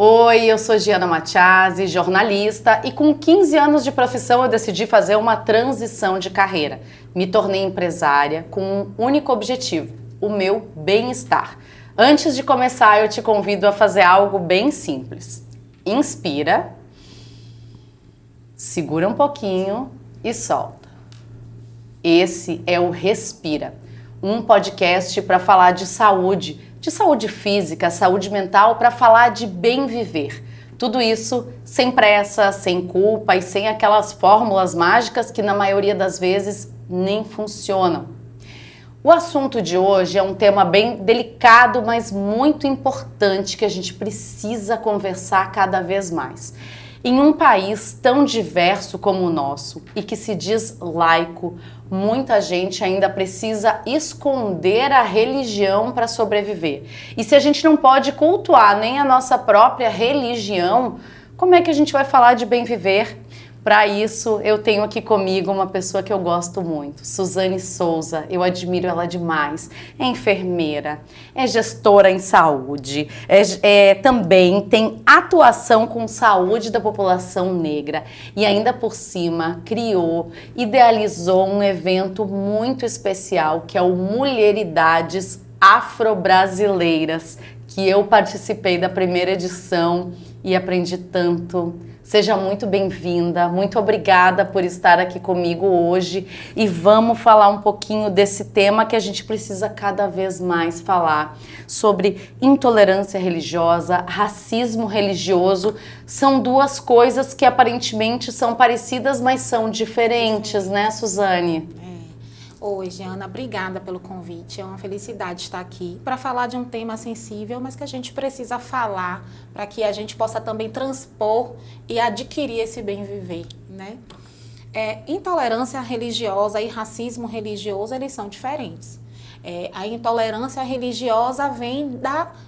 Oi, eu sou Giana Machiasi, jornalista, e com 15 anos de profissão eu decidi fazer uma transição de carreira. Me tornei empresária com um único objetivo, o meu bem-estar. Antes de começar, eu te convido a fazer algo bem simples. Inspira, segura um pouquinho e solta. Esse é o Respira, um podcast para falar de saúde física, saúde mental, para falar de bem viver. Tudo isso sem pressa, sem culpa e sem aquelas fórmulas mágicas que na maioria das vezes nem funcionam. O assunto de hoje é um tema bem delicado, mas muito importante que a gente precisa conversar cada vez mais. Em um país tão diverso como o nosso e que se diz laico, muita gente ainda precisa esconder a religião para sobreviver. E se a gente não pode cultuar nem a nossa própria religião, como é que a gente vai falar de bem viver? Para isso, eu tenho aqui comigo uma pessoa que eu gosto muito, Suzane Souza. Eu admiro ela demais. É enfermeira, é gestora em saúde, também tem atuação com saúde da população negra e ainda por cima criou, idealizou um evento muito especial que é o Mulheridades Afro-Brasileiras, que eu participei da primeira edição e aprendi tanto. Seja muito bem-vinda, muito obrigada por estar aqui comigo hoje e vamos falar um pouquinho desse tema que a gente precisa cada vez mais falar, sobre intolerância religiosa, racismo religioso. São duas coisas que aparentemente são parecidas, mas são diferentes, né, Suzane? Oi, Giana, obrigada pelo convite. É uma felicidade estar aqui para falar de um tema sensível, mas que a gente precisa falar para que a gente possa também transpor e adquirir esse bem viver, né? Intolerância religiosa e racismo religioso, eles são diferentes. A intolerância religiosa vem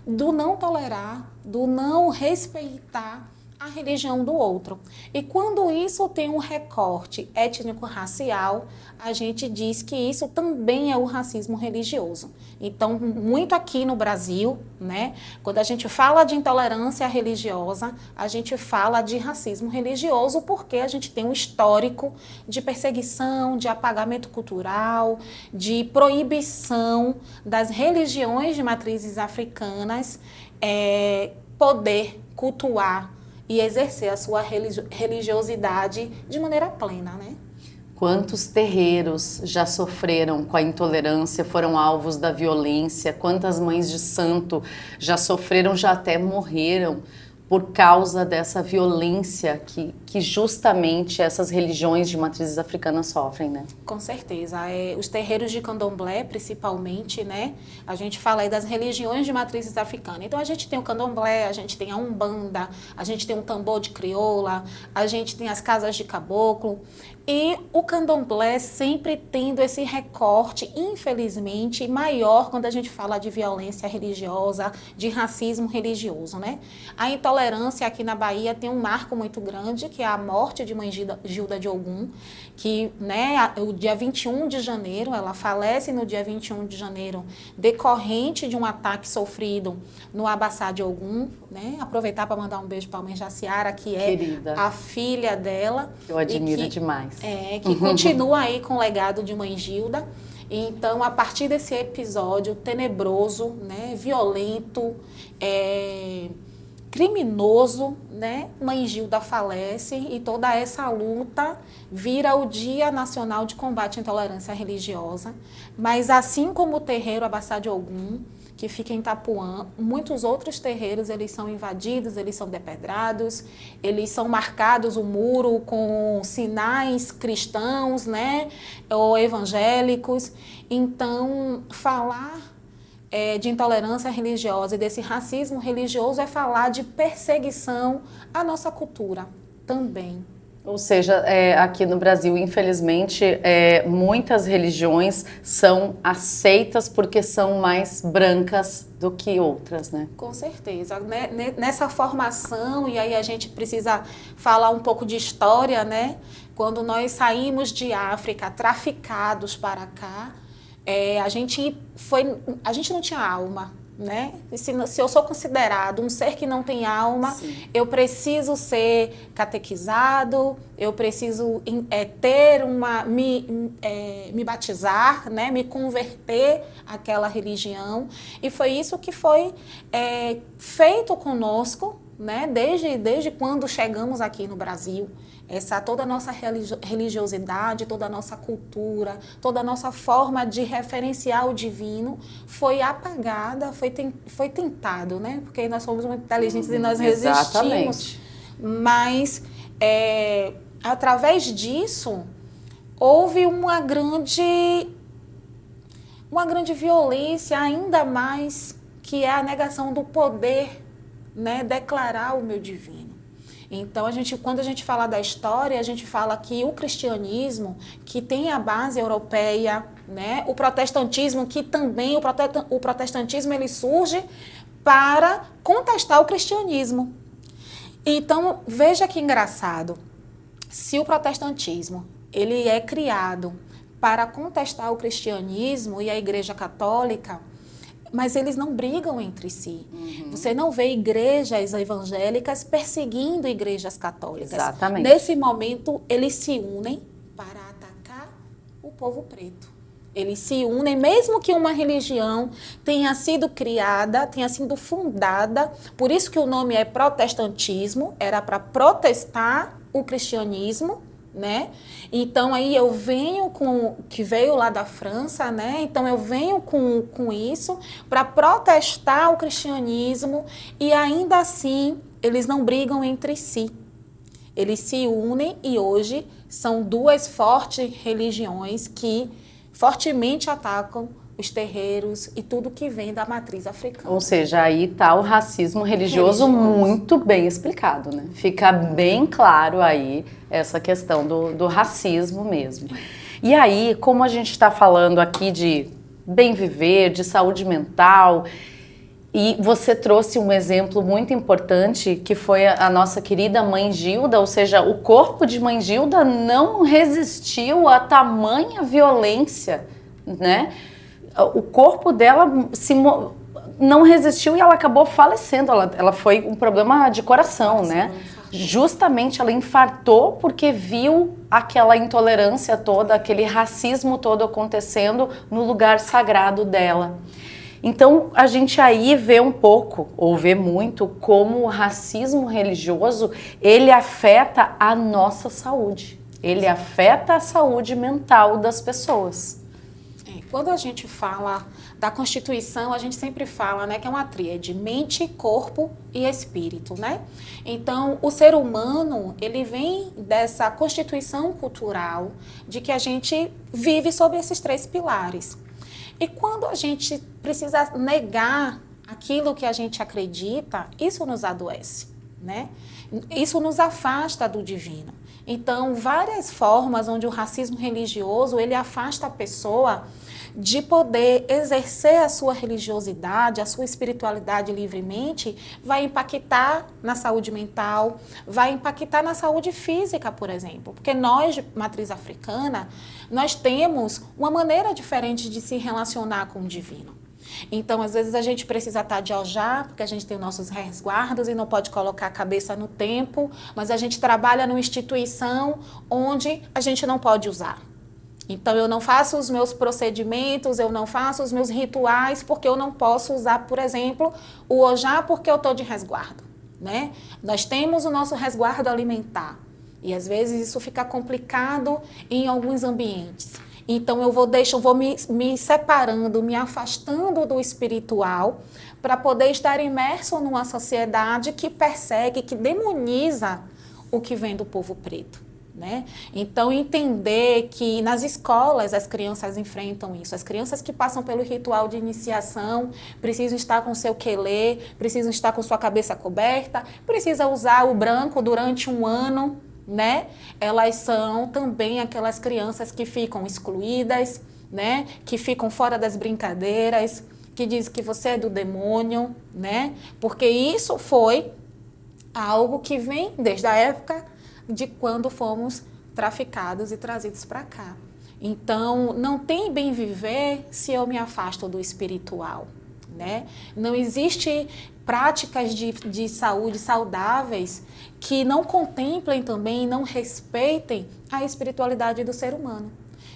do não tolerar, do não respeitar a religião do outro. E quando isso tem um recorte étnico-racial, a gente diz que isso também é o racismo religioso. Então, muito aqui no Brasil, né, quando a gente fala de intolerância religiosa, a gente fala de racismo religioso porque a gente tem um histórico de perseguição, de apagamento cultural, de proibição das religiões de matrizes africanas poder cultuar e exercer a sua religiosidade de maneira plena, né? Quantos terreiros já sofreram com a intolerância, foram alvos da violência? Quantas mães de santo já sofreram, já até morreram por causa dessa violência que justamente essas religiões de matrizes africanas sofrem, né? Com certeza. Os terreiros de candomblé, principalmente, né? A gente fala aí das religiões de matrizes africanas. Então, a gente tem o candomblé, a gente tem a umbanda, a gente tem o tambor de crioula, a gente tem as casas de caboclo. E o candomblé sempre tendo esse recorte, infelizmente, maior quando a gente fala de violência religiosa, de racismo religioso, né? A intolerância aqui na Bahia tem um marco muito grande, que é a morte de mãe Gilda de Ogum, que, né, o dia 21 de janeiro, ela falece no dia 21 de janeiro, decorrente de um ataque sofrido no Abaçá de Ogum, né? Aproveitar para mandar um beijo para a mãe Jaciara, que é Querida, a filha dela. eu admiro demais. Que continua aí com o legado de mãe Gilda. Então, a partir desse episódio tenebroso, né, violento, criminoso, né, mãe Gilda falece e toda essa luta vira o Dia Nacional de Combate à Intolerância Religiosa. Mas assim como o terreiro Abaçá de Ogum, que fica em Itapuã, muitos outros terreiros, eles são invadidos, eles são depedrados, eles são marcados o muro com sinais cristãos, né, ou evangélicos. Então, falar de intolerância religiosa e desse racismo religioso é falar de perseguição à nossa cultura também. Ou seja, aqui no Brasil, infelizmente, muitas religiões são aceitas porque são mais brancas do que outras, né? Com certeza. Nessa formação, e aí a gente precisa falar um pouco de história, né? Quando nós saímos de África, traficados para cá, a gente não tinha alma. né? Se eu sou considerado um ser que não tem alma, Sim. eu preciso ser catequizado, eu preciso ter me batizar, né? Me converter àquela religião. E foi isso que foi feito conosco, né? Desde quando chegamos aqui no Brasil. Toda a nossa religiosidade, toda a nossa cultura, toda a nossa forma de referenciar o divino foi apagada, foi tentado, né? Porque nós somos muito inteligentes e nós resistimos. Exatamente. Mas, através disso, houve uma grande violência, ainda mais, que é a negação do poder, né? Declarar o meu divino. Então, quando a gente fala da história, a gente fala que o cristianismo, que tem a base europeia, né? O protestantismo, que também, o protestantismo ele surge para contestar o cristianismo. Então, veja que engraçado, se o protestantismo ele é criado para contestar o cristianismo e a Igreja Católica, mas eles não brigam entre si. Você não vê igrejas evangélicas perseguindo igrejas católicas. Exatamente. Nesse momento, eles se unem para atacar o povo preto. Eles se unem, mesmo que uma religião tenha sido criada, tenha sido fundada, por isso que o nome é protestantismo, era para protestar o cristianismo, né? Então aí eu venho que veio lá da França, né? Então eu venho com isso para protestar o cristianismo e ainda assim eles não brigam entre si. Eles se unem e hoje são duas fortes religiões que fortemente atacam os terreiros e tudo que vem da matriz africana. Ou seja, aí está o racismo religioso muito bem explicado, né? Fica bem claro aí essa questão do racismo mesmo. E aí, como a gente está falando aqui de bem viver, de saúde mental, e você trouxe um exemplo muito importante, que foi a nossa querida Mãe Gilda, ou seja, o corpo de Mãe Gilda não resistiu a tamanha violência, né? O corpo dela não resistiu e ela acabou falecendo. Ela foi um problema de coração, né? Justamente ela infartou porque viu aquela intolerância toda, aquele racismo todo acontecendo no lugar sagrado dela. Então a gente aí vê um pouco, ou vê muito, como o racismo religioso, ele afeta a nossa saúde. Ele afeta a saúde mental das pessoas. Quando a gente fala da Constituição, a gente sempre fala, né, que é uma tríade, mente, corpo e espírito, né? Então, o ser humano, ele vem dessa constituição cultural de que a gente vive sob esses três pilares. E quando a gente precisa negar aquilo que a gente acredita, isso nos adoece, né? Isso nos afasta do divino. Então, várias formas onde o racismo religioso, ele afasta a pessoa de poder exercer a sua religiosidade, a sua espiritualidade livremente, vai impactar na saúde mental, vai impactar na saúde física, por exemplo. Porque nós, de matriz africana, nós temos uma maneira diferente de se relacionar com o divino. Então, às vezes, a gente precisa estar de aljá, porque a gente tem os nossos resguardos e não pode colocar a cabeça no templo, mas a gente trabalha numa instituição onde a gente não pode usar. Então, eu não faço os meus procedimentos, eu não faço os meus rituais, porque eu não posso usar, por exemplo, o ojá porque eu estou de resguardo, né? Nós temos o nosso resguardo alimentar e, às vezes, isso fica complicado em alguns ambientes. Então, eu vou me separando, me afastando do espiritual para poder estar imerso numa sociedade que persegue, que demoniza o que vem do povo preto. Né? Então, entender que nas escolas as crianças enfrentam isso. As crianças que passam pelo ritual de iniciação precisam estar com seu quelé, precisam estar com sua cabeça coberta, precisam usar o branco durante um ano, né? Elas são também aquelas crianças que ficam excluídas, né? Que ficam fora das brincadeiras, que dizem que você é do demônio, né? Porque isso foi algo que vem desde a época de quando fomos traficados e trazidos para cá. Então, não tem bem viver se eu me afasto do espiritual, né? Não existe práticas de saúde saudáveis que não contemplem também, não respeitem a espiritualidade do ser humano.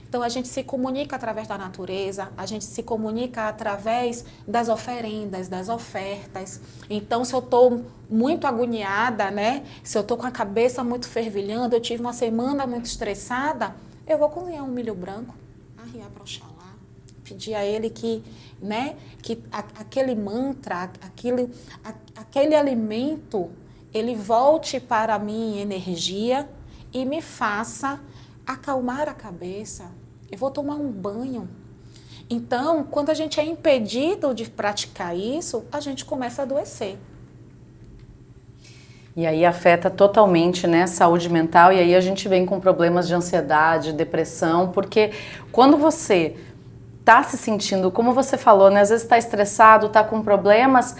Então, a gente se comunica através da natureza, a gente se comunica através das oferendas, das ofertas. Então, se eu estou muito agoniada, né? Se eu estou com a cabeça muito fervilhando, eu tive uma semana muito estressada, eu vou cozinhar um milho branco, arriar para Oxalá, pedir a ele que, né, que aquele mantra, aquele alimento, ele volte para a minha energia e me faça acalmar a cabeça. Eu vou tomar um banho. Então, quando a gente é impedido de praticar isso, a gente começa a adoecer. E aí afeta totalmente, né, saúde mental, e aí a gente vem com problemas de ansiedade, depressão, porque quando você tá se sentindo, como você falou, né, às vezes tá estressado, tá com problemas,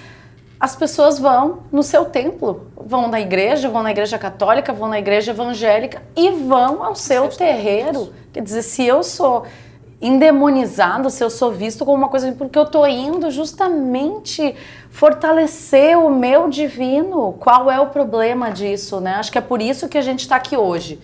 as pessoas vão no seu templo, vão na igreja católica, vão na igreja evangélica e vão ao seu terreiro. Quer dizer, se eu sou endemonizado, se eu sou visto como uma coisa, porque eu estou indo justamente fortalecer o meu divino. Qual é o problema disso, né? Acho que é por isso que a gente está aqui hoje,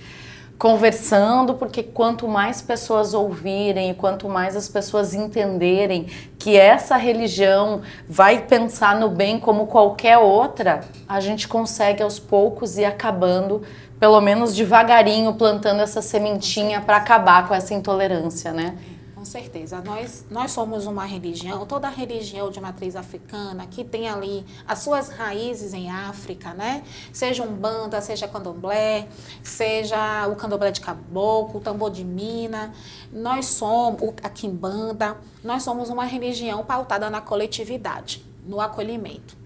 conversando, porque quanto mais pessoas ouvirem e quanto mais as pessoas entenderem que essa religião vai pensar no bem como qualquer outra, a gente consegue aos poucos ir acabando, pelo menos devagarinho, plantando essa sementinha para acabar com essa intolerância, né? Com certeza. Nós somos uma religião, toda religião de matriz africana, que tem ali as suas raízes em África, né? Seja Umbanda, seja Candomblé, seja o Candomblé de Caboclo, o Tambor de Mina, nós somos a Quimbanda, nós somos uma religião pautada na coletividade, no acolhimento.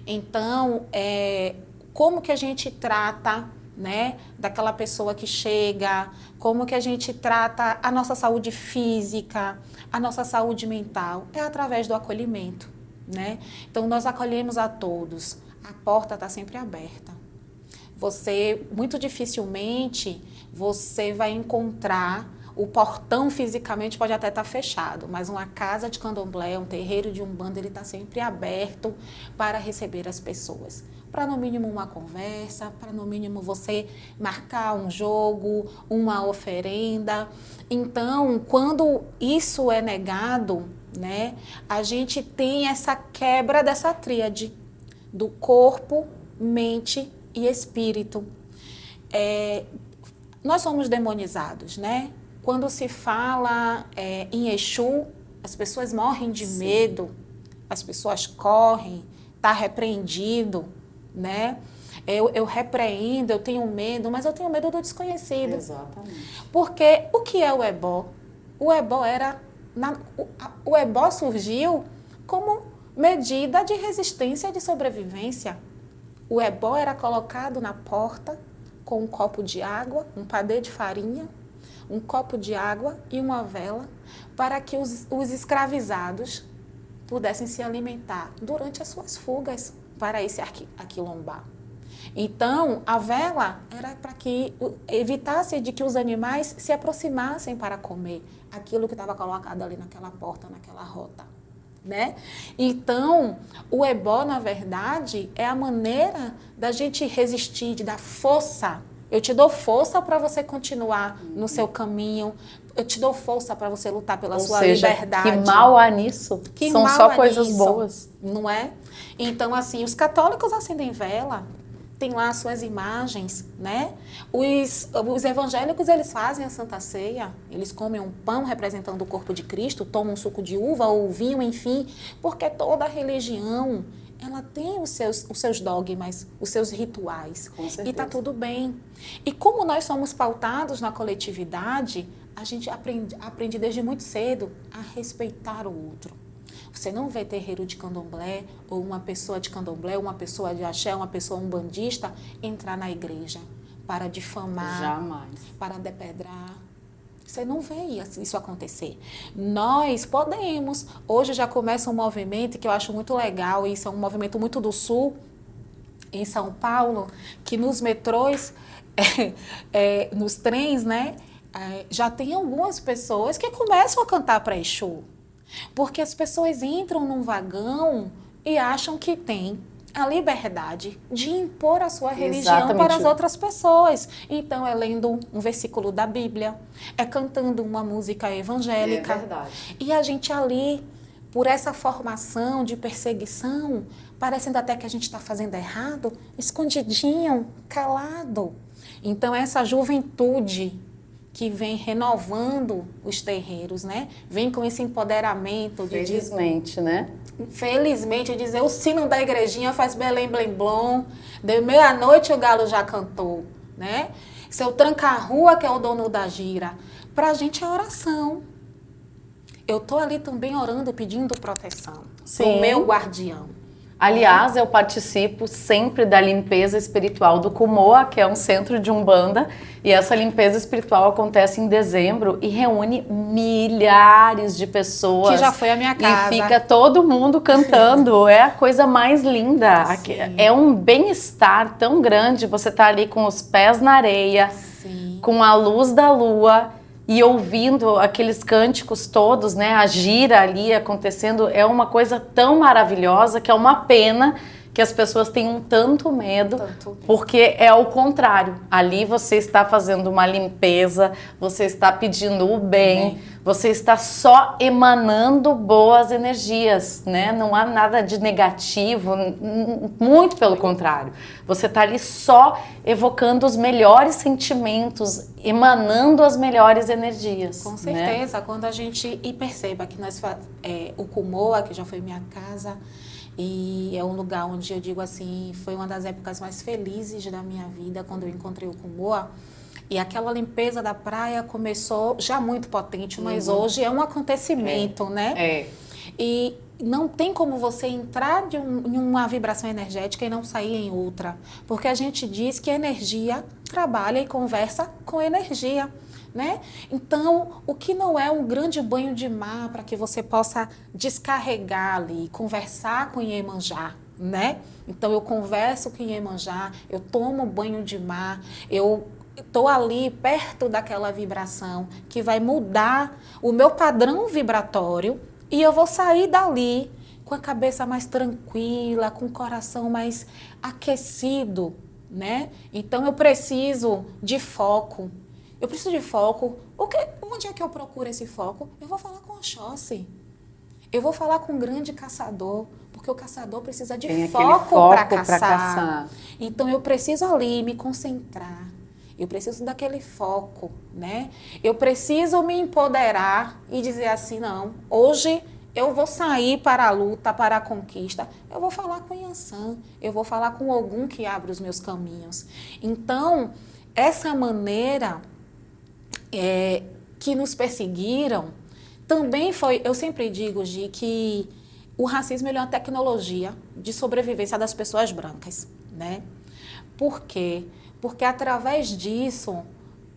Então, como que a gente trata, né, daquela pessoa que chega, como que a gente trata a nossa saúde física, a nossa saúde mental, é através do acolhimento, né? Então, nós acolhemos a todos, a porta está sempre aberta. Muito dificilmente, você vai encontrar, o portão fisicamente pode até estar fechado, mas uma casa de candomblé, um terreiro de umbanda, ele está sempre aberto para receber as pessoas. Para no mínimo uma conversa, para no mínimo você marcar um jogo, uma oferenda. Então, quando isso é negado, né, a gente tem essa quebra dessa tríade do corpo, mente e espírito. Nós somos demonizados, né? Quando se fala em Exu, as pessoas morrem de medo, as pessoas correm, está repreendido, né? Eu repreendo, eu tenho medo, mas eu tenho medo do desconhecido. Exatamente. Porque o que é o ebó? O ebó surgiu como medida de resistência e de sobrevivência. O ebó era colocado na porta com um copo de água, um padê de farinha, um copo de água e uma vela para que os escravizados pudessem se alimentar durante as suas fugas para esse aquilombar. Então, a vela era para que evitasse de que os animais se aproximassem para comer aquilo que estava colocado ali naquela porta, naquela rota, né? Então, o ebó, na verdade, é a maneira da gente resistir, de dar força. Eu te dou força para você continuar no seu caminho. Eu te dou força para você lutar pela sua liberdade. Que mal há nisso. São só coisas boas. Não é? Então, assim, os católicos acendem vela, tem lá as suas imagens, né? Os evangélicos, eles fazem a Santa Ceia, eles comem um pão representando o corpo de Cristo, tomam um suco de uva ou vinho, enfim, porque toda religião, ela tem os seus dogmas, os seus rituais. Com certeza. E está tudo bem. E como nós somos pautados na coletividade, a gente aprende desde muito cedo a respeitar o outro. Você não vê terreiro de candomblé, ou uma pessoa de candomblé, uma pessoa de axé, uma pessoa umbandista entrar na igreja para difamar, jamais, para depedrar. Você não vê isso acontecer. Nós podemos. Hoje já começa um movimento que eu acho muito legal, e isso é um movimento muito do Sul, em São Paulo, que nos metrôs, nos trens, né, já tem algumas pessoas que começam a cantar para Exu. Porque as pessoas entram num vagão e acham que tem a liberdade de impor a sua religião Exatamente. para as outras pessoas. Então, é lendo um versículo da Bíblia, é cantando uma música evangélica. É verdade. E a gente ali, por essa formação de perseguição, parecendo até que a gente está fazendo errado, escondidinho, calado. Então, essa juventude que vem renovando os terreiros, né? Vem com esse empoderamento. Felizmente, né? Felizmente, dizer o sino da igrejinha faz belém, blém, blom. De meia-noite o galo já cantou, né? Seu tranca-rua que é o dono da gira. Pra gente é oração. Eu tô ali também orando, pedindo proteção. Sim. Do meu guardião. Aliás, eu participo sempre da limpeza espiritual do Kumoa, que é um centro de Umbanda, e essa limpeza espiritual acontece em dezembro e reúne milhares de pessoas. Que já foi a minha casa. E fica todo mundo cantando, é a coisa mais linda. É um bem-estar tão grande, você tá ali com os pés na areia, Sim. com a luz da lua, e ouvindo aqueles cânticos todos, né, a gira ali acontecendo, é uma coisa tão maravilhosa que é uma pena que as pessoas tenham tanto medo, porque é o contrário. Ali você está fazendo uma limpeza, você está pedindo o bem, você está só emanando boas energias, né? Não há nada de negativo, muito pelo contrário. Você está ali só evocando os melhores sentimentos, emanando as melhores energias. Com certeza, né? Quando a gente perceba que nós o Kumoa, que já foi minha casa, e é um lugar onde eu digo assim, foi uma das épocas mais felizes da minha vida, quando eu encontrei o Kumoa. E aquela limpeza da praia começou já muito potente, mas hoje é um acontecimento, né? É. E não tem como você entrar em uma vibração energética e não sair em outra. Porque a gente diz que a energia trabalha e conversa com energia. Né? Então, o que não é um grande banho de mar para que você possa descarregar ali, conversar com Iemanjá, né? Então, eu converso com Iemanjá, eu tomo banho de mar, eu estou ali perto daquela vibração que vai mudar o meu padrão vibratório e eu vou sair dali com a cabeça mais tranquila, com o coração mais aquecido, né? Então, eu preciso de foco. Eu preciso de foco. Onde é que eu procuro esse foco? Eu vou falar com o Oxóssi. Eu vou falar com um grande caçador, porque o caçador precisa de foco para caçar. Então, eu preciso ali me concentrar. Eu preciso daquele foco, né? Eu preciso me empoderar e dizer assim, não, hoje eu vou sair para a luta, para a conquista. Eu vou falar com Yansan, eu vou falar com Ogum que abre os meus caminhos. Então, essa maneira que nos perseguiram, também foi, eu sempre digo, Gi, que o racismo ele é uma tecnologia de sobrevivência das pessoas brancas, né? Por quê? Porque através disso,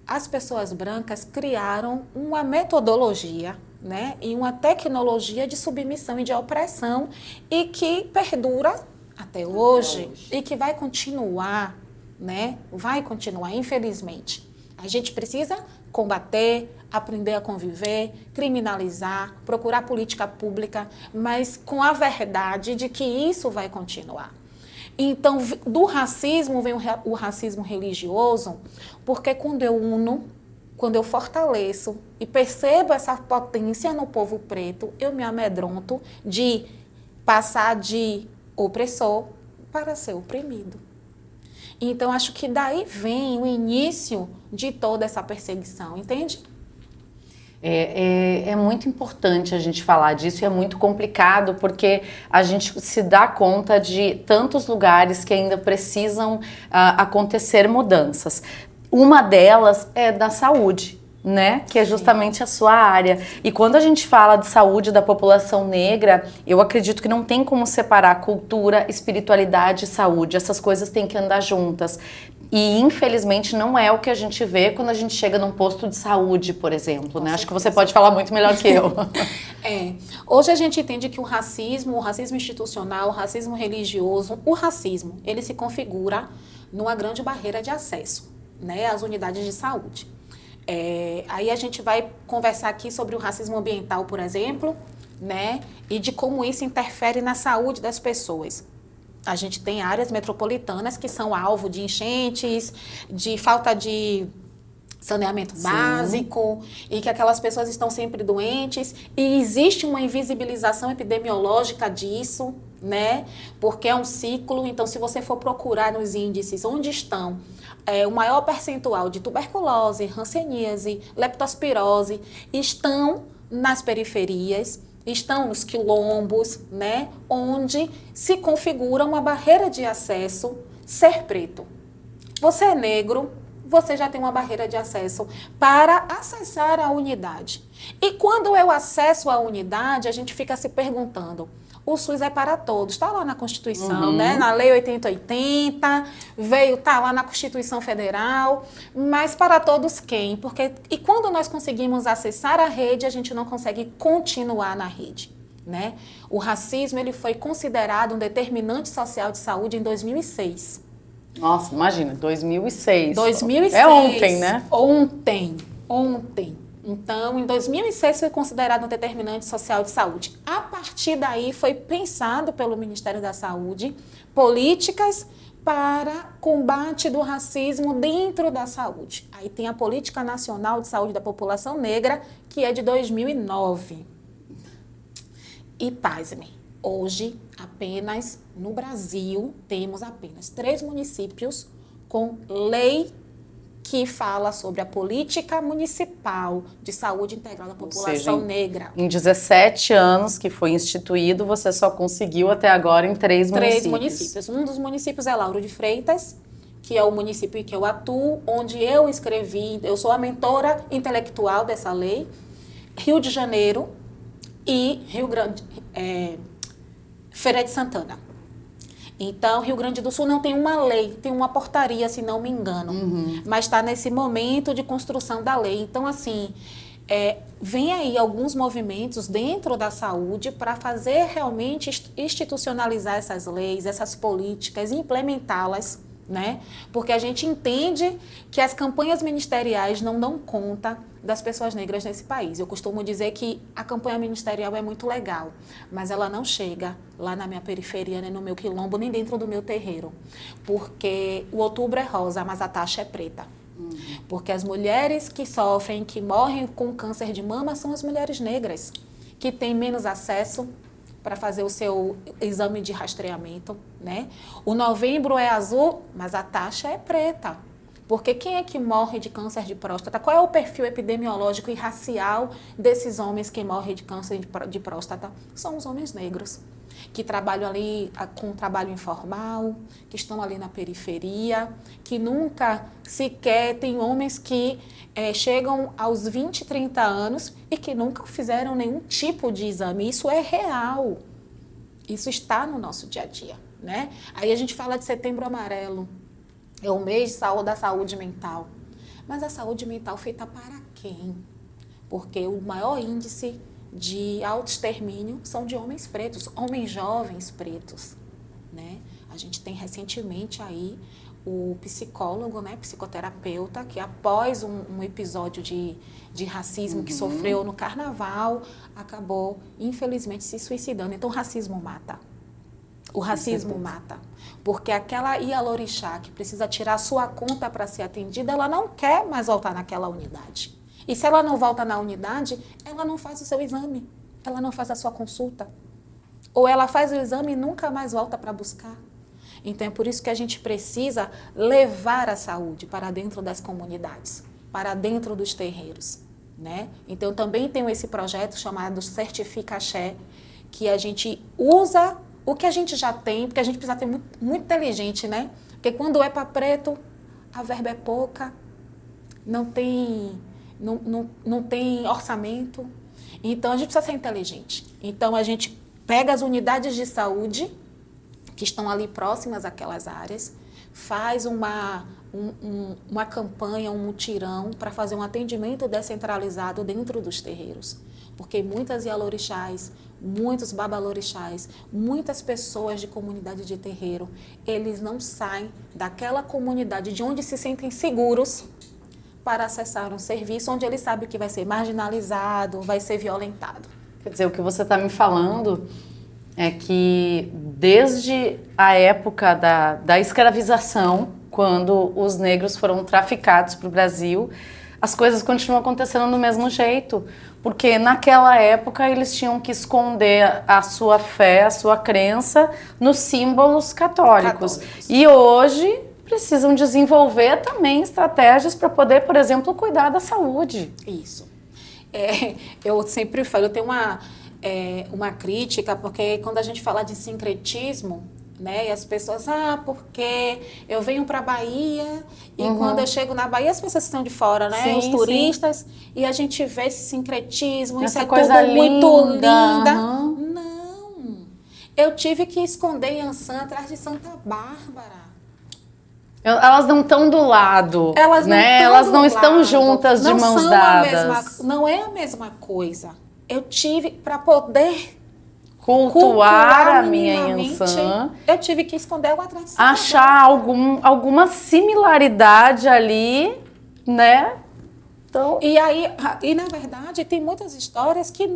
as pessoas brancas criaram uma metodologia, né? E uma tecnologia de submissão e de opressão e que perdura até hoje e que vai continuar, né? Vai continuar, infelizmente. A gente precisa combater, aprender a conviver, criminalizar, procurar política pública, mas com a verdade de que isso vai continuar. Então, do racismo vem o racismo religioso, porque quando eu uno, quando eu fortaleço e percebo essa potência no povo preto, eu me amedronto de passar de opressor para ser oprimido. Então, acho que daí vem o início de toda essa perseguição, entende? É muito importante a gente falar disso e é muito complicado porque a gente se dá conta de tantos lugares que ainda precisam acontecer mudanças. Uma delas é da saúde, né? Que é justamente a sua área. E quando a gente fala de saúde da população negra, eu acredito que não tem como separar cultura, espiritualidade e saúde. Essas coisas têm que andar juntas. E, infelizmente, não é o que a gente vê quando a gente chega num posto de saúde, por exemplo, né? Acho que você pode falar muito melhor que eu. Hoje a gente entende que o racismo institucional, o racismo religioso, ele se configura numa grande barreira de acesso, né, às unidades de saúde. Aí a gente vai conversar aqui sobre o racismo ambiental, por exemplo, né? E de como isso interfere na saúde das pessoas. A gente tem áreas metropolitanas que são alvo de enchentes, de falta de saneamento básico, e que aquelas pessoas estão sempre doentes, e existe uma invisibilização epidemiológica disso, né? Porque é um ciclo. Então, se você for procurar nos índices onde estão o maior percentual de tuberculose, hanseníase, leptospirose, estão nas periferias, estão nos quilombos, né? Onde se configura uma barreira de acesso ser preto. Você é negro, você já tem uma barreira de acesso para acessar a unidade. E quando eu acesso a unidade, a gente fica se perguntando, o SUS é para todos, está lá na Constituição, né? Na Lei 8080, tá lá na Constituição Federal, mas para todos quem? E quando nós conseguimos acessar a rede, a gente não consegue continuar na rede, né? O racismo, ele foi considerado um determinante social de saúde em 2006. Nossa, imagina, 2006. 2006. É ontem, né? Ontem. Então, em 2006 foi considerado um determinante social de saúde. A partir daí foi pensado pelo Ministério da Saúde políticas para combate do racismo dentro da saúde. Aí tem a Política Nacional de Saúde da População Negra, que é de 2009. E pasme, hoje apenas no Brasil temos apenas 3 municípios com lei que fala sobre a política municipal de saúde integral da população negra. Em 17 anos que foi instituído, você só conseguiu até agora em 3 municípios. 3 municípios. Um dos municípios é Lauro de Freitas, que é o município em que eu atuo, onde eu escrevi, eu sou a mentora intelectual dessa lei. Rio de Janeiro e Rio Grande, Feira de Santana. Então, Rio Grande do Sul não tem uma lei, tem uma portaria, se não me engano. Mas está nesse momento de construção da lei. Então, assim, vem aí alguns movimentos dentro da saúde para fazer realmente institucionalizar essas leis, essas políticas e implementá-las, né? Porque a gente entende que as campanhas ministeriais não dão conta das pessoas negras nesse país. Eu costumo dizer que a campanha ministerial é muito legal, mas ela não chega lá na minha periferia, nem no meu quilombo, nem dentro do meu terreiro. Porque o outubro é rosa, mas a taxa é preta. Porque as mulheres que sofrem, que morrem com câncer de mama, são as mulheres negras, que têm menos acesso para fazer o seu exame de rastreamento, né? O novembro é azul, mas a taxa é preta. Porque quem é que morre de câncer de próstata? Qual é o perfil epidemiológico e racial desses homens que morrem de câncer de próstata? São os homens negros, que trabalham ali com trabalho informal, que estão ali na periferia, que nunca sequer tem homens que chegam aos 20, 30 anos e que nunca fizeram nenhum tipo de exame. Isso é real. Isso está no nosso dia a dia, né? Aí a gente fala de Setembro Amarelo. É o mês da saúde mental. Mas a saúde mental feita para quem? Porque o maior índice de autoextermínio são de homens pretos, homens jovens pretos, né? A gente tem recentemente aí o psicólogo, né, psicoterapeuta, que após um episódio de racismo que sofreu no carnaval, acabou, infelizmente, se suicidando. Então, o racismo mata. O racismo mata. Porque aquela ialorixá que precisa tirar a sua conta para ser atendida, ela não quer mais voltar naquela unidade. E se ela não volta na unidade, ela não faz o seu exame, ela não faz a sua consulta. Ou ela faz o exame e nunca mais volta para buscar. Então, é por isso que a gente precisa levar a saúde para dentro das comunidades, para dentro dos terreiros, né? Então, eu também tenho esse projeto chamado Certifica Axé, que a gente usa o que a gente já tem, porque a gente precisa ter muito inteligente, né? Porque quando é para preto, a verba é pouca, não tem orçamento. Então, a gente precisa ser inteligente. Então, a gente pega as unidades de saúde que estão ali próximas àquelas áreas, faz uma campanha, um mutirão para fazer um atendimento descentralizado dentro dos terreiros. Porque muitas ialorixás, muitos babalorixás, muitas pessoas de comunidade de terreiro, eles não saem daquela comunidade de onde se sentem seguros para acessar um serviço onde eles sabem que vai ser marginalizado, vai ser violentado. Quer dizer, o que você está me falando é que desde a época da escravização, quando os negros foram traficados para o Brasil, as coisas continuam acontecendo do mesmo jeito. Porque naquela época eles tinham que esconder a sua fé, a sua crença nos símbolos católicos. E hoje precisam desenvolver também estratégias para poder, por exemplo, cuidar da saúde. Isso. Eu sempre falo, eu tenho uma crítica, porque quando a gente fala de sincretismo, né, e as pessoas, porque eu venho para a Bahia e quando eu chego na Bahia, as pessoas estão de fora, né, sim, os turistas, sim. E a gente vê esse sincretismo, Essa isso é coisa tudo muito linda. Não, eu tive que esconder Iansã atrás de Santa Bárbara. Elas não estão do lado, elas não, né? Elas não estão juntas de mãos dadas. Não é a mesma coisa. Eu tive, para poder cultuar a minha Iansã, eu tive que esconder ela atrás de Santa achar alguma similaridade ali, né? Então, e na verdade tem muitas histórias que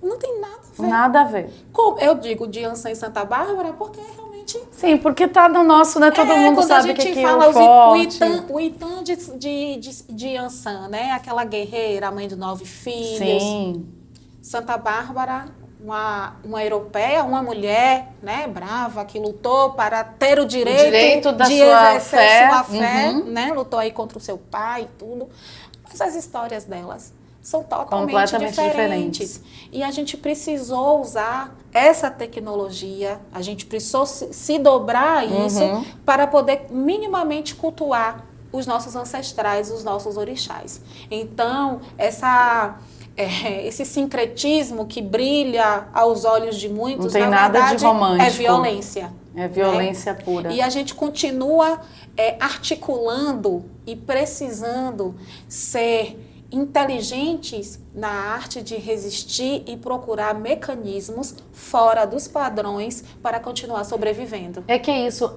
não tem nada a ver. Nada a ver. Como eu digo de Iansã e Santa Bárbara, porque realmente... Sim, porque tá no nosso, né? Todo mundo sabe que aqui é o forte. O Itã de Iansã, né? Aquela guerreira, mãe de 9 filhos. Sim. Santa Bárbara, uma europeia, uma mulher, né, brava, que lutou para ter o direito da de sua exercer sua fé, uhum. né? Lutou aí contra o seu pai e tudo. Mas as histórias delas são totalmente completamente diferentes. E a gente precisou usar essa tecnologia, a gente precisou se dobrar a isso para poder minimamente cultuar os nossos ancestrais, os nossos orixás. Então, esse sincretismo que brilha aos olhos de muitos, não tem na nada verdade, de romântico. é violência. É violência pura. E a gente continua articulando e precisando ser inteligentes na arte de resistir e procurar mecanismos fora dos padrões para continuar sobrevivendo. É que é isso,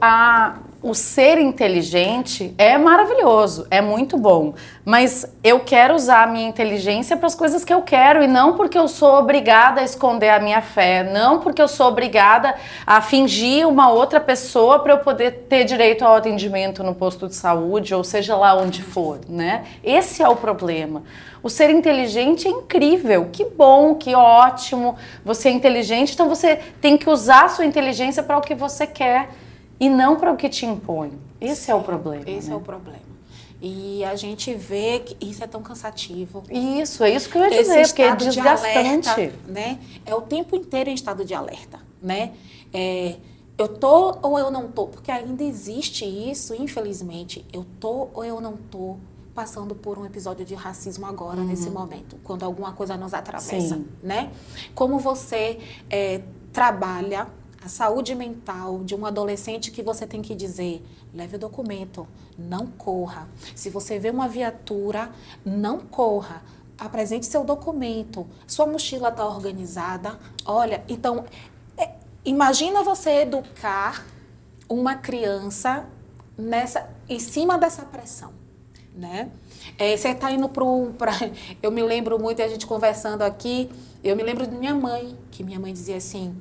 o ser inteligente é maravilhoso, é muito bom, mas eu quero usar a minha inteligência para as coisas que eu quero e não porque eu sou obrigada a esconder a minha fé, não porque eu sou obrigada a fingir uma outra pessoa para eu poder ter direito ao atendimento no posto de saúde ou seja lá onde for, né? Esse é o problema. O ser inteligente é incrível, que bom, que ótimo, você é inteligente, então você tem que usar a sua inteligência para o que você quer e não para o que te impõe. Esse é o problema. Esse né? é o problema. E a gente vê que isso é tão cansativo. Isso, é isso que eu ia dizer, porque é desgastante. De alerta, né? É o tempo inteiro em estado de alerta, né? Eu tô ou eu não tô, porque ainda existe isso, infelizmente. Eu tô ou eu não tô passando por um episódio de racismo agora, nesse momento, quando alguma coisa nos atravessa, Sim. né? Como você trabalha a saúde mental de um adolescente que você tem que dizer, leve o documento, não corra. Se você vê uma viatura, não corra. Apresente seu documento. Sua mochila está organizada. Olha, então, imagina você educar uma criança em cima dessa pressão, né? Você está indo eu me lembro muito, a gente conversando aqui, eu me lembro de minha mãe, que minha mãe dizia assim,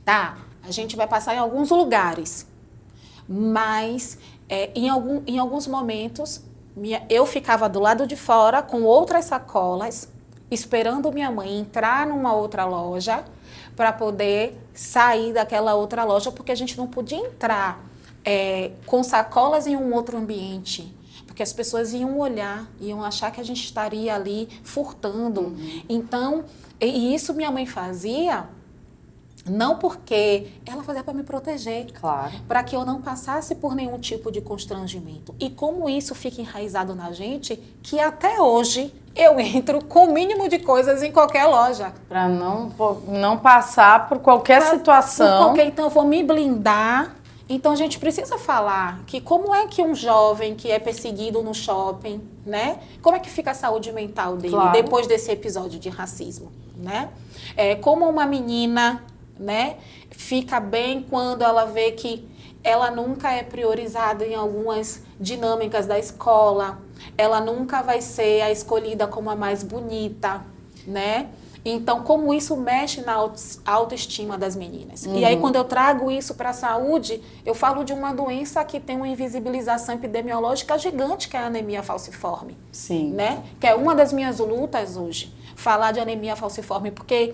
tá, a gente vai passar em alguns lugares, mas em alguns momentos eu ficava do lado de fora com outras sacolas, esperando minha mãe entrar numa outra loja para poder sair daquela outra loja, porque a gente não podia entrar com sacolas em um outro ambiente, porque as pessoas iam olhar, iam achar que a gente estaria ali furtando. Então, e isso minha mãe fazia, não porque ela fazia para me proteger, Claro. para que eu não passasse por nenhum tipo de constrangimento. E como isso fica enraizado na gente, que até hoje eu entro com o mínimo de coisas em qualquer loja. Para não passar por qualquer situação. Então eu vou me blindar. Então a gente precisa falar que como é que um jovem que é perseguido no shopping, né? Como é que fica a saúde mental dele depois desse episódio de racismo, né? Como uma menina, né, fica bem quando ela vê que ela nunca é priorizada em algumas dinâmicas da escola, ela nunca vai ser a escolhida como a mais bonita, né? Então, como isso mexe na autoestima das meninas. E aí, quando eu trago isso para a saúde, eu falo de uma doença que tem uma invisibilização epidemiológica gigante, que é a anemia falciforme. Sim. Né? Que é uma das minhas lutas hoje, falar de anemia falciforme, porque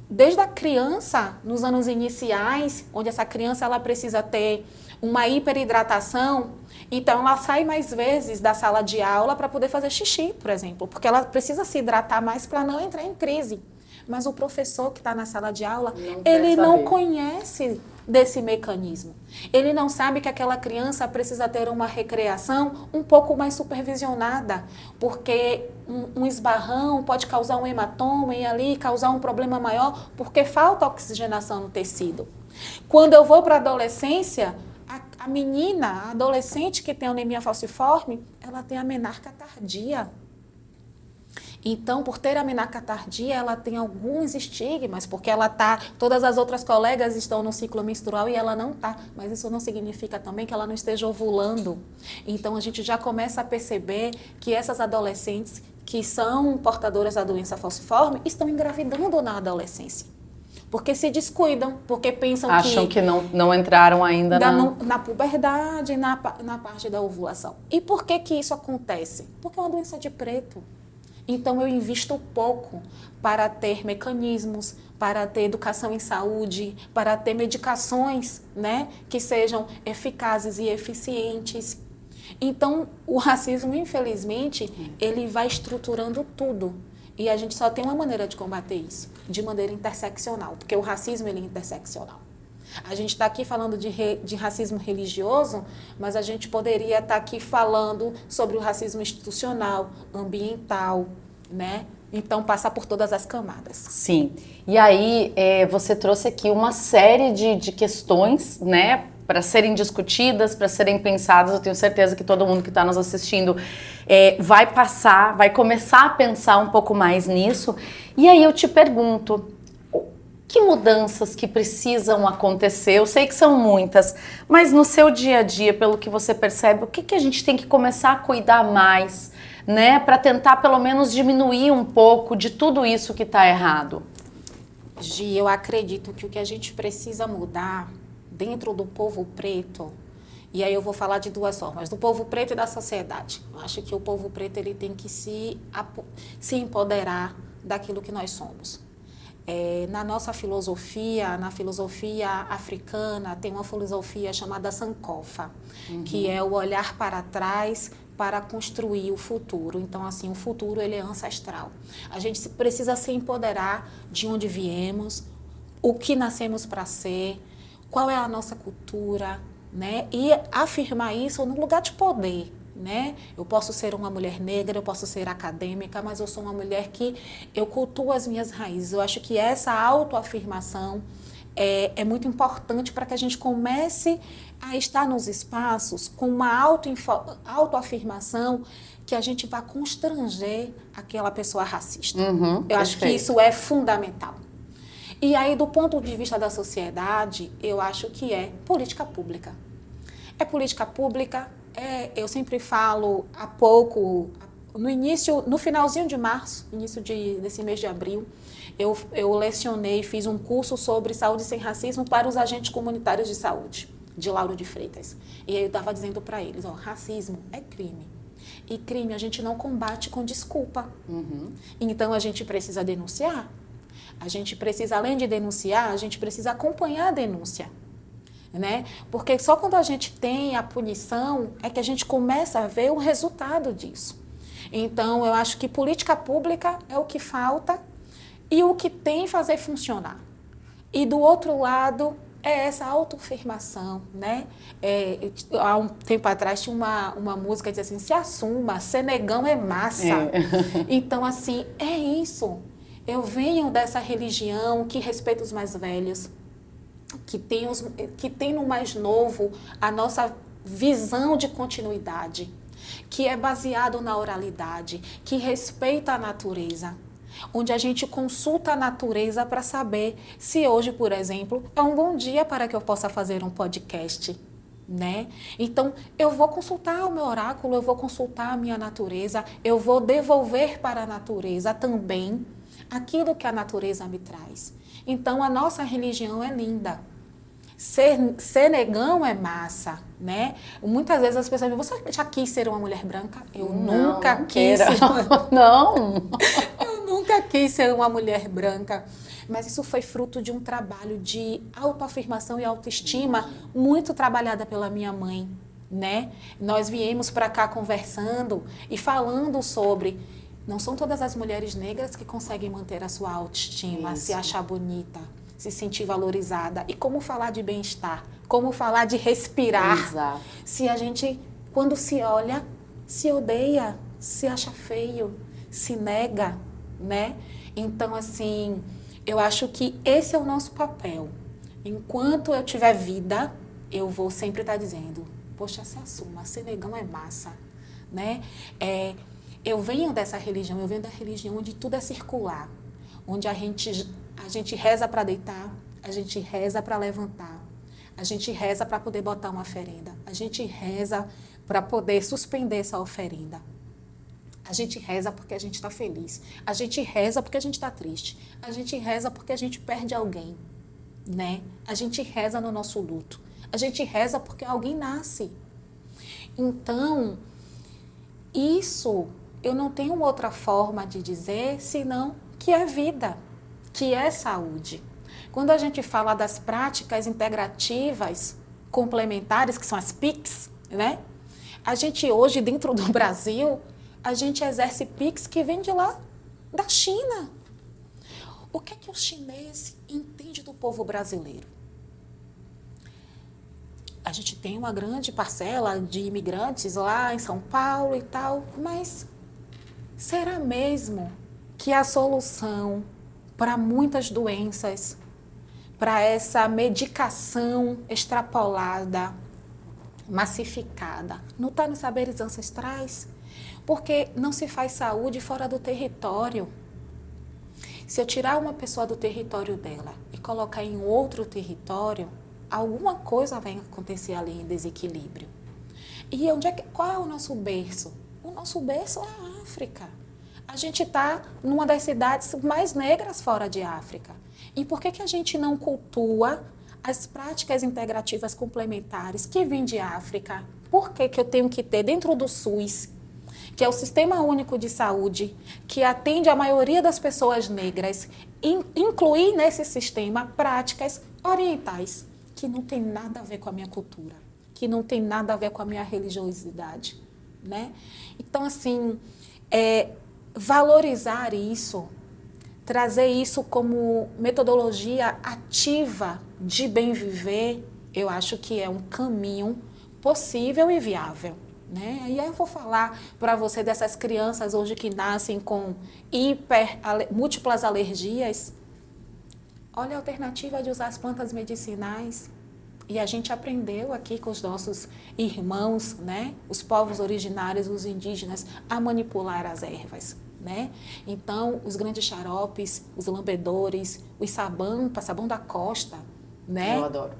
desde a criança, nos anos iniciais, onde essa criança ela precisa ter uma hiperidratação, então ela sai mais vezes da sala de aula para poder fazer xixi, por exemplo, porque ela precisa se hidratar mais para não entrar em crise. Mas o professor que está na sala de aula, ele não conhece desse mecanismo. Ele não sabe que aquela criança precisa ter uma recreação um pouco mais supervisionada, porque um esbarrão pode causar um hematoma e ali causar um problema maior, porque falta oxigenação no tecido. Quando eu vou para a adolescência, a menina, a adolescente que tem anemia falciforme, ela tem a menarca tardia. Então, por ter a menarca tardia, ela tem alguns estigmas, porque ela tá, todas as outras colegas estão no ciclo menstrual e ela não tá, mas isso não significa também que ela não esteja ovulando. Então, a gente já começa a perceber que essas adolescentes que são portadoras da doença falciforme estão engravidando na adolescência. Porque se descuidam, porque pensam acham que não entraram ainda na puberdade, na parte da ovulação. E por que isso acontece? Porque é uma doença de preto. Então, eu invisto pouco para ter mecanismos, para ter educação em saúde, para ter medicações, né, que sejam eficazes e eficientes. Então, o racismo, infelizmente, ele vai estruturando tudo. E a gente só tem uma maneira de combater isso, de maneira interseccional, porque o racismo ele é interseccional. A gente está aqui falando de racismo religioso, mas a gente poderia estar aqui falando sobre o racismo institucional, ambiental, né? Então, passa por todas as camadas. Sim. E aí, você trouxe aqui uma série de questões, né, para serem discutidas, para serem pensadas. Eu tenho certeza que todo mundo que está nos assistindo vai começar a pensar um pouco mais nisso. E aí eu te pergunto, que mudanças que precisam acontecer? Eu sei que são muitas, mas no seu dia a dia, pelo que você percebe, o que a gente tem que começar a cuidar mais, né, para tentar pelo menos diminuir um pouco de tudo isso que está errado? Gi, eu acredito que o que a gente precisa mudar dentro do povo preto, e aí eu vou falar de duas formas, do povo preto e da sociedade. Eu acho que o povo preto ele tem que se empoderar daquilo que nós somos. Na nossa filosofia, na filosofia africana, tem uma filosofia chamada Sankofa, que é o olhar para trás para construir o futuro. Então, assim, o futuro ele é ancestral. A gente precisa se empoderar de onde viemos, o que nascemos para ser, qual é a nossa cultura, né? E afirmar isso no lugar de poder. Né? Eu posso ser uma mulher negra, eu posso ser acadêmica, mas eu sou uma mulher que eu cultuo as minhas raízes. Eu acho que essa autoafirmação é muito importante para que a gente comece a estar nos espaços com uma autoafirmação que a gente vá constranger aquela pessoa racista. Eu acho que isso é fundamental. E aí, do ponto de vista da sociedade, eu acho que é política pública. É política pública. Eu sempre falo há pouco, no finalzinho de março, início desse mês de abril, eu lecionei, fiz um curso sobre saúde sem racismo para os agentes comunitários de saúde, de Lauro de Freitas. E aí eu estava dizendo para eles, racismo é crime. E crime a gente não combate com desculpa. Então a gente precisa denunciar. A gente precisa, além de denunciar, a gente precisa acompanhar a denúncia. Né? Porque só quando a gente tem a punição é que a gente começa a ver o resultado disso. Então, eu acho que política pública é o que falta e o que tem fazer funcionar. E do outro lado, é essa autoafirmação, né? Há um tempo atrás tinha uma música que dizia assim, se assuma, ser negão é massa. Então, assim, é isso. Eu venho dessa religião que respeita os mais velhos, que tem no mais novo a nossa visão de continuidade, que é baseado na oralidade, que respeita a natureza, onde a gente consulta a natureza para saber se hoje, por exemplo, é um bom dia para que eu possa fazer um podcast, né? Então, eu vou consultar o meu oráculo, eu vou consultar a minha natureza, eu vou devolver para a natureza também aquilo que a natureza me traz. Então, a nossa religião é linda. Ser negão é massa, né? Muitas vezes as pessoas me dizem, você já quis ser uma mulher branca? Eu nunca quis ser Não. Eu nunca quis ser uma mulher branca. Mas isso foi fruto de um trabalho de autoafirmação e autoestima muito trabalhada pela minha mãe, né? Nós viemos para cá conversando e falando sobre... Não são todas as mulheres negras que conseguem manter a sua autoestima, Isso. se achar bonita, se sentir valorizada. E como falar de bem-estar? Como falar de respirar? Exato. Se a gente, quando se olha, se odeia, se acha feio, se nega, né? Então, assim, eu acho que esse é o nosso papel. Enquanto eu tiver vida, eu vou sempre estar dizendo, poxa, se assuma, ser negão é massa, né? Eu venho dessa religião, eu venho da religião onde tudo é circular, onde a gente reza para deitar, a gente reza para levantar, a gente reza para poder botar uma oferenda, a gente reza para poder suspender essa oferenda. A gente reza porque a gente está feliz, a gente reza porque a gente está triste, a gente reza porque a gente perde alguém, né? A gente reza no nosso luto, a gente reza porque alguém nasce. Então, isso eu não tenho outra forma de dizer senão que é vida, que é saúde. Quando a gente fala das práticas integrativas complementares, que são as PICs, né? A gente hoje, dentro do Brasil, a gente exerce PICs que vêm de lá, da China. O que é que o chinês entende do povo brasileiro? A gente tem uma grande parcela de imigrantes lá em São Paulo e tal, mas será mesmo que a solução para muitas doenças, para essa medicação extrapolada, massificada, não está nos saberes ancestrais? Porque não se faz saúde fora do território. Se eu tirar uma pessoa do território dela e colocar em outro território, alguma coisa vai acontecer ali em desequilíbrio. E qual é o nosso berço? O nosso berço é a África. A gente está numa das cidades mais negras fora de África. E por que a gente não cultua as práticas integrativas complementares que vêm de África? Por que eu tenho que ter dentro do SUS, que é o Sistema Único de Saúde, que atende a maioria das pessoas negras, incluir nesse sistema práticas orientais, que não tem nada a ver com a minha cultura, que não tem nada a ver com a minha religiosidade, né? Então, assim, valorizar isso, trazer isso como metodologia ativa de bem viver, eu acho que é um caminho possível e viável, né? E aí eu vou falar para você dessas crianças hoje que nascem com múltiplas alergias. Olha a alternativa de usar as plantas medicinais. E a gente aprendeu aqui com os nossos irmãos, né? Os povos originários, os indígenas, a manipular as ervas, né? Então, os grandes xaropes, os lambedores, o sabão da costa, né? Eu adoro.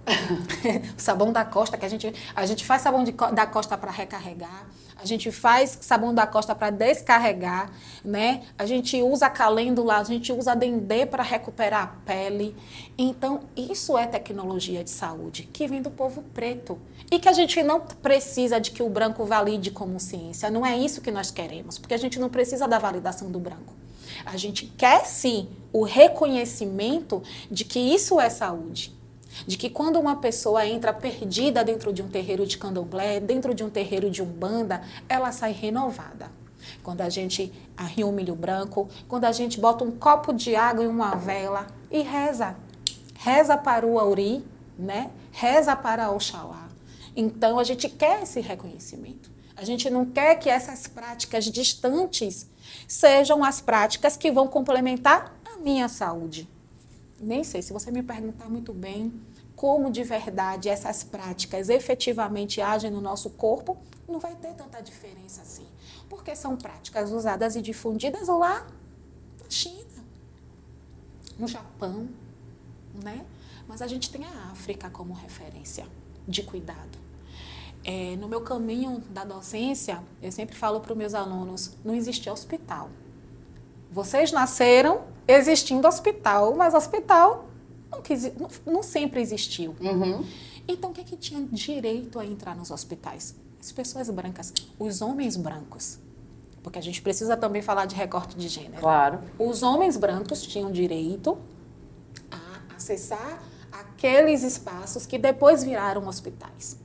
O sabão da costa, que a gente faz sabão da costa para recarregar, a gente faz sabão da costa para descarregar, né? A gente usa calêndula, a gente usa dendê para recuperar a pele. Então, isso é tecnologia de saúde que vem do povo preto. E que a gente não precisa de que o branco valide como ciência. Não é isso que nós queremos, porque a gente não precisa da validação do branco. A gente quer, sim, o reconhecimento de que isso é saúde. De que quando uma pessoa entra perdida dentro de um terreiro de candomblé, dentro de um terreiro de umbanda, ela sai renovada. Quando a gente arria um milho branco, quando a gente bota um copo de água e uma vela e reza. Reza para o Auri, né? Reza para Oxalá. Então, a gente quer esse reconhecimento. A gente não quer que essas práticas distantes sejam as práticas que vão complementar a minha saúde. Nem sei, se você me perguntar muito bem como de verdade essas práticas efetivamente agem no nosso corpo, não vai ter tanta diferença assim. Porque são práticas usadas e difundidas lá na China, no Japão, né? Mas a gente tem a África como referência de cuidado. No meu caminho da docência, eu sempre falo para os meus alunos, não existe hospital. Vocês nasceram existindo hospital, mas hospital não sempre existiu. Então, o que é que tinha direito a entrar nos hospitais? As pessoas brancas, os homens brancos. Porque a gente precisa também falar de recorte de gênero. Claro. Os homens brancos tinham direito a acessar aqueles espaços que depois viraram hospitais.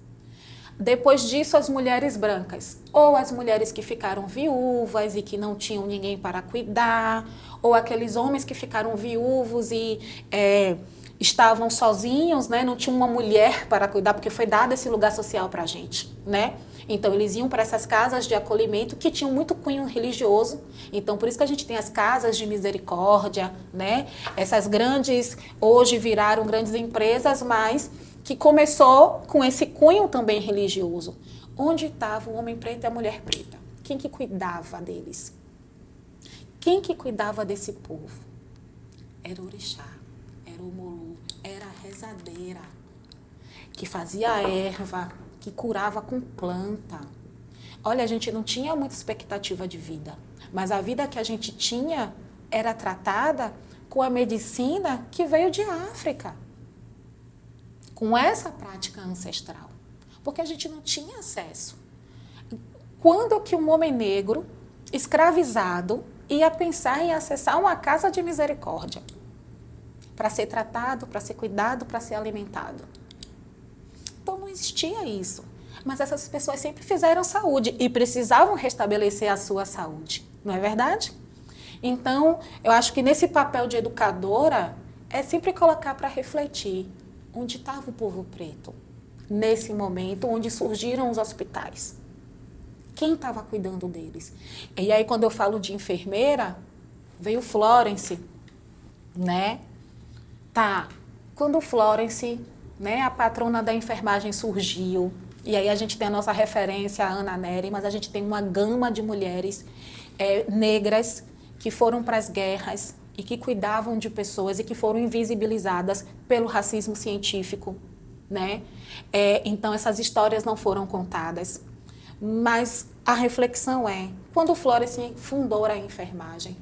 Depois disso, as mulheres brancas, ou as mulheres que ficaram viúvas e que não tinham ninguém para cuidar, ou aqueles homens que ficaram viúvos e estavam sozinhos, né? Não tinham uma mulher para cuidar, porque foi dado esse lugar social para a gente, né? Então, eles iam para essas casas de acolhimento que tinham muito cunho religioso. Então, por isso que a gente tem as casas de misericórdia, né? Essas grandes, hoje viraram grandes empresas, mas que começou com esse cunho também religioso. Onde estava o homem preto e a mulher preta? Quem que cuidava deles? Quem que cuidava desse povo? Era o orixá, era o molu, era a rezadeira, que fazia a erva, que curava com planta. Olha, a gente não tinha muita expectativa de vida, mas a vida que a gente tinha era tratada com a medicina que veio de África, com essa prática ancestral, porque a gente não tinha acesso. Quando que um homem negro, escravizado, ia pensar em acessar uma casa de misericórdia para ser tratado, para ser cuidado, para ser alimentado? Então não existia isso. Mas essas pessoas sempre fizeram saúde e precisavam restabelecer a sua saúde, não é verdade? Então, eu acho que nesse papel de educadora é sempre colocar para refletir onde estava o povo preto nesse momento, onde surgiram os hospitais. Quem estava cuidando deles? E aí, quando eu falo de enfermeira, veio Florence, né? Tá, quando Florence, né, a patrona da enfermagem surgiu, e aí a gente tem a nossa referência, a Ana Nery, mas a gente tem uma gama de mulheres negras que foram para as guerras e que cuidavam de pessoas e que foram invisibilizadas pelo racismo científico, né? Então, essas histórias não foram contadas. Mas a reflexão é, quando Florence fundou a enfermagem,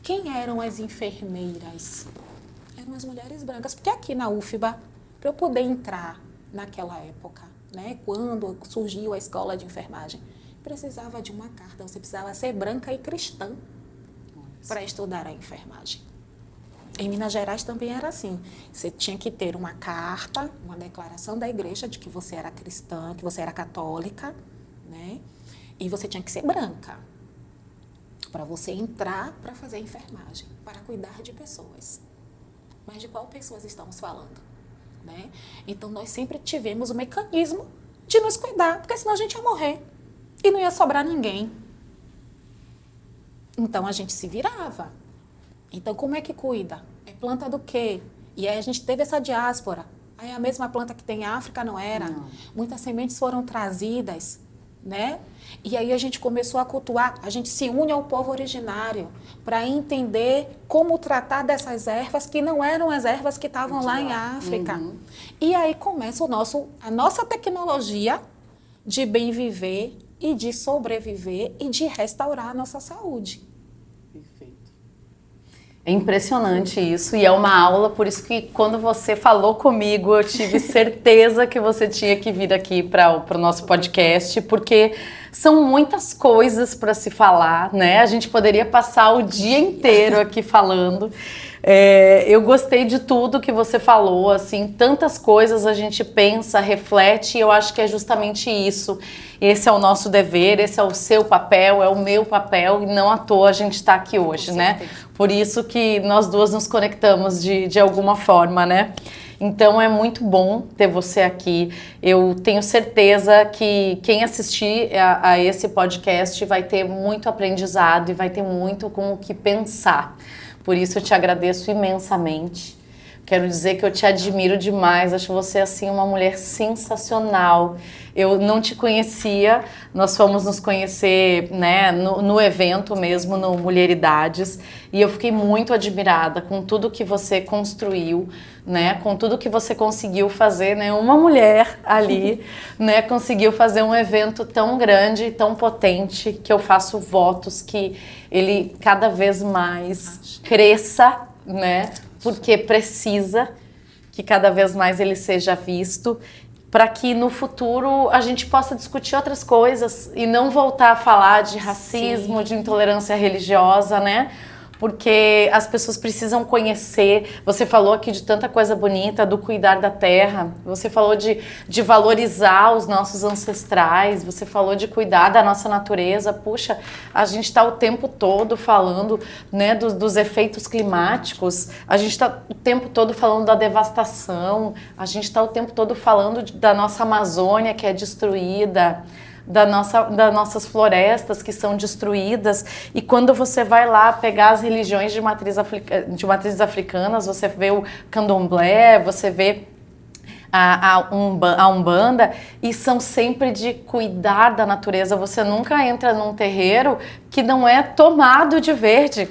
quem eram as enfermeiras? Eram as mulheres brancas, porque aqui na UFBA, para eu poder entrar naquela época, né, quando surgiu a escola de enfermagem, precisava de uma carta, você precisava ser branca e cristã para estudar a enfermagem. Em Minas Gerais também era assim, você tinha que ter uma carta, uma declaração da igreja de que você era cristã, que você era católica, né, e você tinha que ser branca para você entrar para fazer enfermagem, para cuidar de pessoas. Mas de qual pessoas estamos falando? Né? Então, nós sempre tivemos o mecanismo de nos cuidar, porque senão a gente ia morrer e não ia sobrar ninguém. Então, a gente se virava. Então, como é que cuida? É planta do quê? E aí a gente teve essa diáspora. Aí a mesma planta que tem em África não era. Não. Muitas sementes foram trazidas, né? E aí a gente começou a cultuar, a gente se une ao povo originário para entender como tratar dessas ervas que não eram as ervas que estavam lá em África. E aí começa a nossa tecnologia de bem viver e de sobreviver e de restaurar a nossa saúde. Perfeito. É impressionante isso e é uma aula, por isso que quando você falou comigo, eu tive certeza que você tinha que vir aqui para o nosso podcast, porque são muitas coisas para se falar, né? A gente poderia passar o dia inteiro aqui falando. Eu gostei de tudo que você falou, assim, tantas coisas a gente pensa, reflete, e eu acho que é justamente isso. Esse é o nosso dever, esse é o seu papel, é o meu papel, e não à toa a gente está aqui hoje, né? Por isso que nós duas nos conectamos de alguma forma, né? Então é muito bom ter você aqui. Eu tenho certeza que quem assistir a esse podcast vai ter muito aprendizado e vai ter muito com o que pensar. Por isso eu te agradeço imensamente Quero dizer que eu te admiro demais, acho você assim uma mulher sensacional. Eu não te conhecia, nós fomos nos conhecer, né, no evento mesmo, no Mulheridades, e eu fiquei muito admirada com tudo que você construiu, né, com tudo que você conseguiu fazer, né, uma mulher ali, né, conseguiu fazer um evento tão grande, tão potente, que eu faço votos que ele cada vez mais cresça, né, porque precisa que cada vez mais ele seja visto, para que no futuro a gente possa discutir outras coisas e não voltar a falar de racismo, de intolerância religiosa, né? Porque as pessoas precisam conhecer. Você falou aqui de tanta coisa bonita, do cuidar da terra, você falou de valorizar os nossos ancestrais, você falou de cuidar da nossa natureza. Puxa, a gente está o tempo todo falando, né, dos efeitos climáticos, a gente está o tempo todo falando da devastação, a gente está o tempo todo falando da nossa Amazônia que é destruída, das nossas florestas que são destruídas, e quando você vai lá pegar as religiões de matrizes africanas, você vê o candomblé, você vê a Umbanda, e são sempre de cuidar da natureza. Você nunca entra num terreiro que não é tomado de verde,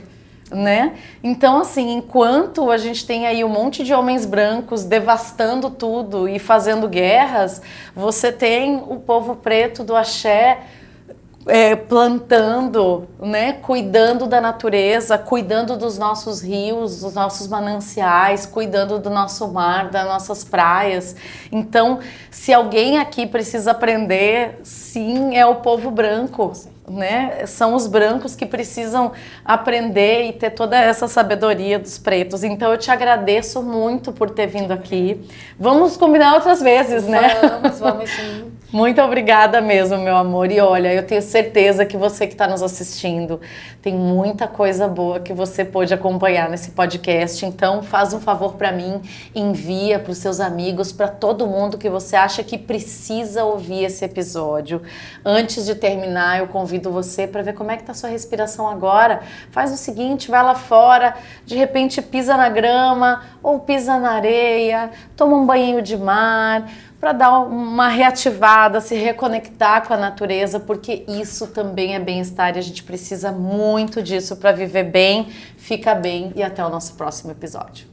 né? Então, assim, enquanto a gente tem aí um monte de homens brancos devastando tudo e fazendo guerras, você tem o povo preto do axé plantando, né? Cuidando da natureza, cuidando dos nossos rios, dos nossos mananciais, cuidando do nosso mar, das nossas praias. Então, se alguém aqui precisa aprender, sim, é o povo branco, né? São os brancos que precisam aprender e ter toda essa sabedoria dos pretos. Então eu te agradeço muito por ter vindo aqui. Vamos combinar outras vezes, né? Vamos sim. Muito obrigada mesmo, meu amor. E olha, eu tenho certeza que você que está nos assistindo tem muita coisa boa que você pôde acompanhar nesse podcast. Então faz um favor para mim, envia para os seus amigos, para todo mundo que você acha que precisa ouvir esse episódio. Antes de terminar, eu convido você para ver como é que tá a sua respiração agora. Faz o seguinte, vai lá fora, de repente pisa na grama ou pisa na areia, toma um banho de mar, para dar uma reativada, se reconectar com a natureza, porque isso também é bem-estar e a gente precisa muito disso para viver bem. Fica bem e até o nosso próximo episódio.